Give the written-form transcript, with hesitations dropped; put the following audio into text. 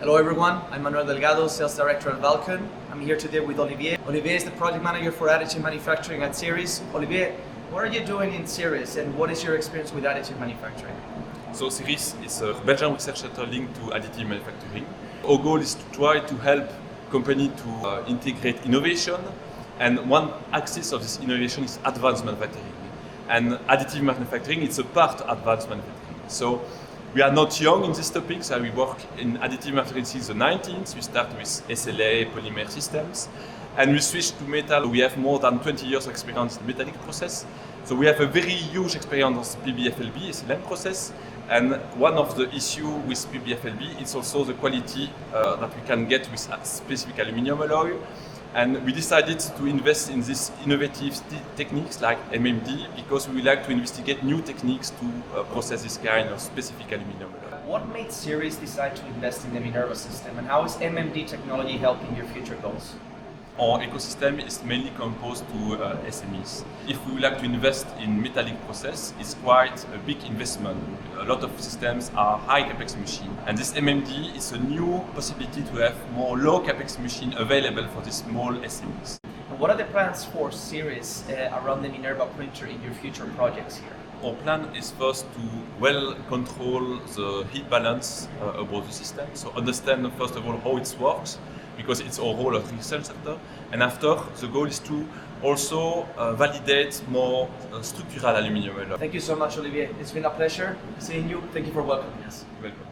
Hello everyone, I'm Manuel Delgado, Sales Director at ValCUN. I'm here today with Olivier. Olivier is the Project Manager for Additive Manufacturing at Sirris. Olivier, what are you doing in Sirris and what is your experience with additive manufacturing? So Sirris is a Belgian research center linked to additive manufacturing. Our goal is to try to help companies to integrate innovation, and one axis of this innovation is advanced manufacturing. And additive manufacturing is a part of advanced manufacturing. So we are not young in this topic, so we work in additive manufacturing since the 19th. We start with SLA, polymer systems, and we switched to metal. We have more than 20 years of experience in metallic process. So we have a very huge experience on PBFLB, SLM process, and one of the issues with PBFLB is also the quality that we can get with a specific aluminum alloy. And we decided to invest in these innovative techniques like MMD because we would like to investigate new techniques to process this kind of specific aluminum alloy. What made Sirris decide to invest in the Minerva system, and how is MMD technology helping your future goals? Our ecosystem is mainly composed to SMEs. If we would like to invest in metallic process, it's quite a big investment. A lot of systems are high capex machine, and this MMD is a new possibility to have more low capex machine available for the small SMEs. And what are the plans for Sirris around the Minerva printer in your future projects here? Our plan is first to well control the heat balance about the system, so understand first of all how it works, because it's our role of research center. And after, the goal is to also validate more structural aluminum alloy. Thank you so much, Olivier. It's been a pleasure seeing you. Thank you for welcoming us. Welcome.